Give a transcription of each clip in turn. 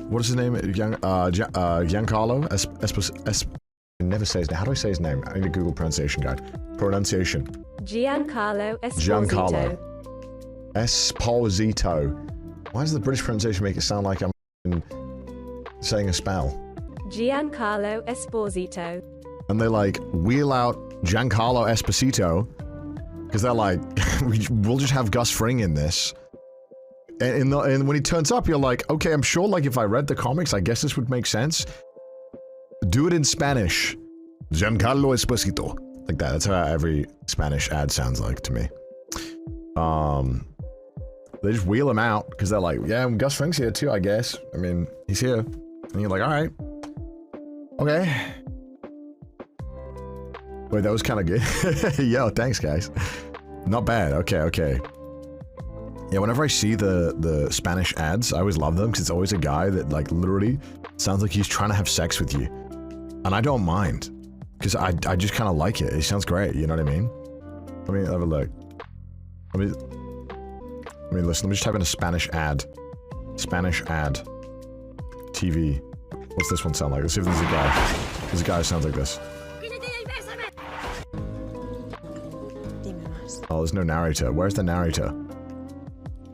what is his name? Giancarlo I never say his name. How do I say his name? I need a Google pronunciation guide. Pronunciation. Giancarlo Esposito. Why does the British pronunciation make it sound like I'm saying a spell? Giancarlo Esposito. And they like wheel out Giancarlo Esposito because they're like, we'll just have Gus Fring in this. And when he turns up, you're like, okay, I'm sure like if I read the comics, I guess this would make sense. Do it in Spanish. Giancarlo Esposito. Like that. That's how every Spanish ad sounds like to me. They just wheel him out because they're like, yeah, Gus Fring's here too, I guess. I mean, he's here. And you're like, all right. Okay. Wait, that was kind of good. Yo, thanks, guys. Not bad. Okay, okay. Yeah, whenever I see the Spanish ads, I always love them because it's always a guy that like literally sounds like he's trying to have sex with you. And I don't mind because I just kind of like it. It sounds great, you know what I mean? Let me have a look. Let me listen. Let me just type in a Spanish ad. Spanish ad. TV. What's this one sound like? Let's see if there's a guy. There's a guy who sounds like this. Oh, there's no narrator. Where's the narrator?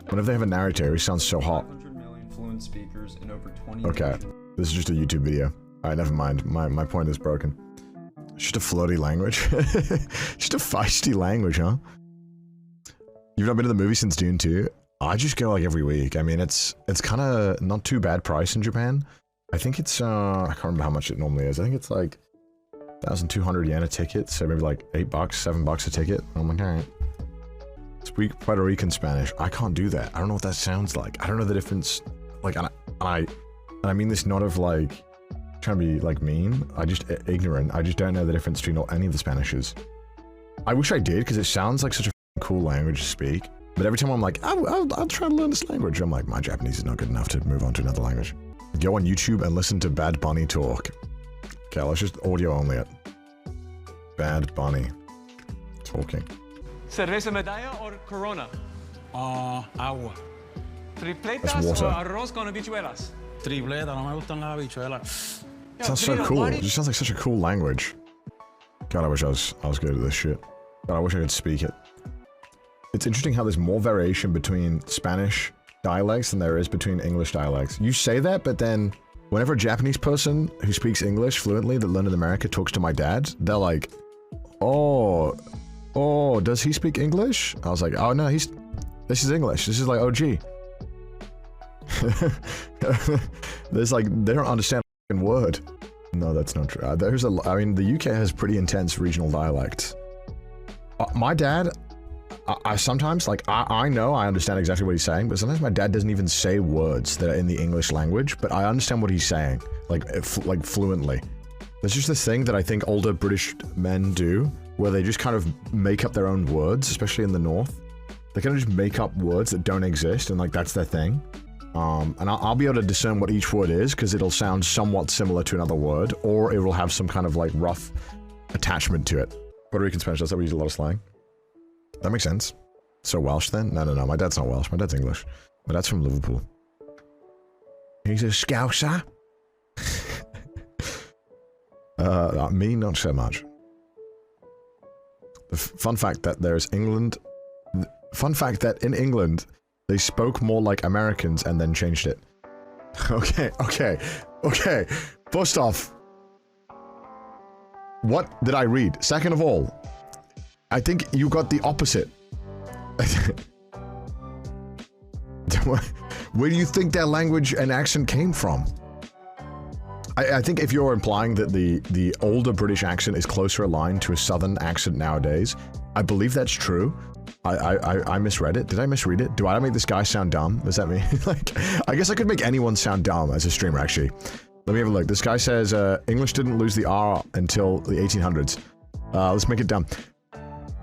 Whenever they have a narrator, he sounds so hot. 100 million fluent speakers in over 20 Okay. This is just a YouTube video. Alright, never mind. My point is broken. It's just a floaty language. Just a feisty language, huh? You've not been to the movie since Dune 2? I just go like every week. I mean, it's kind of not too bad price in Japan. I think it's, I can't remember how much it normally is. I think it's like 1,200 yen a ticket, so maybe like $8, $7 a ticket. I'm like, alright. Speak Puerto Rican Spanish. I can't do that. I don't know what that sounds like. I don't know the difference. Like, and I mean this not of like, trying to be like mean. I just ignorant. I just don't know the difference between any of the Spanishes. I wish I did, because it sounds like such a cool language to speak. But every time I'm like, I'll try to learn this language, I'm like, my Japanese is not good enough to move on to another language. Go on YouTube and listen to Bad Bunny talk. Okay, let's just audio only it. Bad Bunny talking. ¿Cerveza medalla or Corona? Agua. ¿Tripletas o arroz con habichuelas? Tripleta, no me gustan las habichuelas. Sounds so cool. It just sounds like such a cool language. God, I wish I was good at this shit. God, I wish I could speak it. It's interesting how there's more variation between Spanish dialects than there is between English dialects. You say that, but then whenever a Japanese person who speaks English fluently that learned in America talks to my dad, they're like, oh, does he speak English? I was like, oh no, this is English. This is like OG. There's like, they don't understand a word. No, that's not true. I mean, the UK has pretty intense regional dialects. My dad, I sometimes, like, I know I understand exactly what he's saying, but sometimes my dad doesn't even say words that are in the English language, but I understand what he's saying, like fluently. There's just this thing that I think older British men do, where they just kind of make up their own words, especially in the North. They kind of just make up words that don't exist, and like, that's their thing. And I'll be able to discern what each word is, because it'll sound somewhat similar to another word, or it will have some kind of like rough attachment to it. Puerto Rican Spanish, that's how we use a lot of slang. That makes sense. So Welsh then? No, my dad's not Welsh, my dad's English. My dad's from Liverpool. He's a Scouser? Me, not so much. The fun fact that there's England... Fun fact that in England, they spoke more like Americans and then changed it. Okay. First off, what did I read? Second of all, I think you got the opposite. Where do you think their language and accent came from? I think if you're implying that the older British accent is closer aligned to a southern accent nowadays, I believe that's true. I misread it. Did I misread it? Do I make this guy sound dumb? Does that mean? Like, I guess I could make anyone sound dumb as a streamer, actually. Let me have a look. This guy says, English didn't lose the R until the 1800s. Let's make it dumb.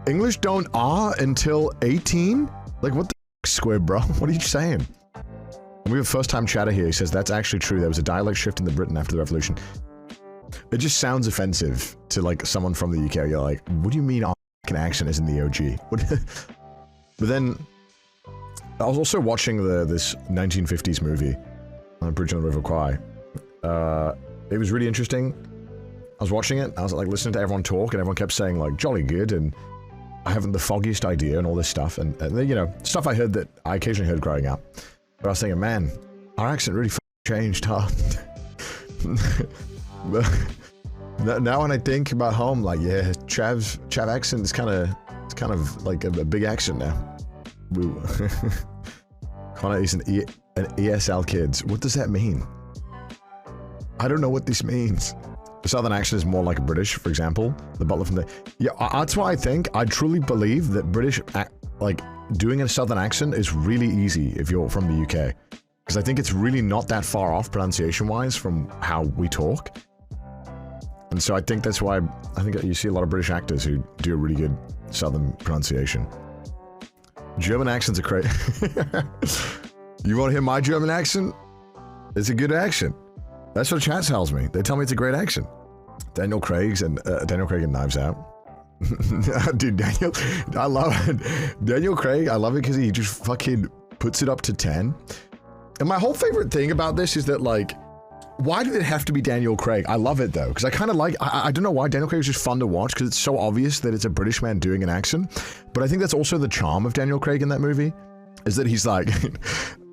English don't R until 18? Like, what the f, Squid, bro? What are you saying? And we have a first-time chatter here. He says, that's actually true. There was a dialect shift in the Britain after the revolution. It just sounds offensive to, like, someone from the UK. You're like, what do you mean our accent is in the OG? But then, I was also watching this 1950s movie, on Bridge on the River Kwai. It was really interesting. I was watching it, I was like listening to everyone talk, and everyone kept saying like, jolly good, and I haven't the foggiest idea and all this stuff, and you know, stuff I heard that I occasionally heard growing up. But I was thinking, man, our accent really changed, huh? Now when I think about home, like, yeah, Chav accent is kind of like a big accent now. Woo. Connor is an ESL kids. What does that mean? I don't know what this means. The Southern accent is more like a British, for example. The butler from the... Yeah, that's why I think, I truly believe that British, like, doing a Southern accent is really easy if you're from the UK. Because I think it's really not that far off pronunciation-wise from how we talk. And so I think that's why, I think you see a lot of British actors who do a really good Southern pronunciation. German accents are crazy. You want to hear my German accent? It's a good accent. That's what chat tells me. They tell me it's a great accent. Daniel Craig and Knives Out. Dude, Daniel, I love it. Daniel Craig, I love it because he just fucking puts it up to 10. And my whole favorite thing about this is that, like, why did it have to be Daniel Craig? I love it though, because I kind of like, I don't know why, Daniel Craig is just fun to watch because it's so obvious that it's a British man doing an accent. But I think that's also the charm of Daniel Craig in that movie, is that he's like,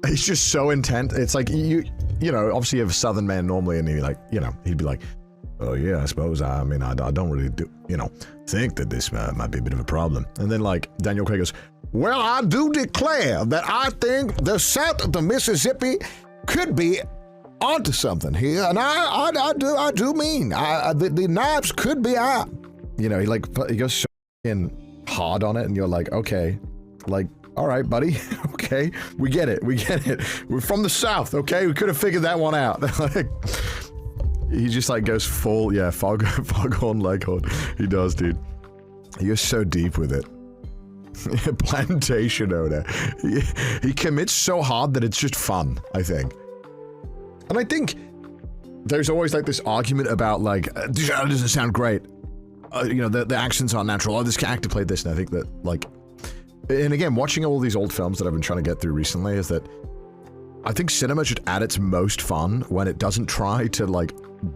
he's just so intent. It's like, you know, obviously you have a Southern man normally, and he'd be like, oh yeah, I suppose, I mean, I don't really think that this might be a bit of a problem. And then like, Daniel Craig goes, well, I do declare that I think the south of the Mississippi could be onto something here, and I do mean, the knives could be out. You know, he goes so in hard on it, and you're like, okay, like, all right, buddy, okay, we get it. We're from the South, okay? We could have figured that one out. Like, he just like goes full, yeah, foghorn leghorn. He does, dude. He goes so deep with it. Plantation owner. He commits so hard that it's just fun, I think. And I think there's always like this argument about like, this doesn't sound great. You know, the accents aren't natural. Oh, this actor played this, and I think that like, and again, watching all these old films that I've been trying to get through recently is that I think cinema should at its most fun when it doesn't try to like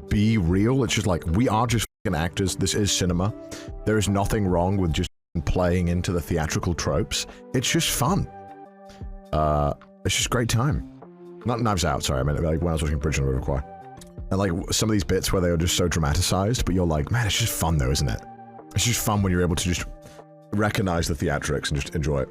be real. It's just like, we are just fucking actors. This is cinema. There is nothing wrong with just playing into the theatrical tropes. It's just fun. It's just great time. Not Knives Out, sorry, I meant like when I was watching Bridge on the River Kwai. And like some of these bits where they are just so dramatized, but you're like, man, it's just fun though, isn't it? It's just fun when you're able to just recognize the theatrics and just enjoy it.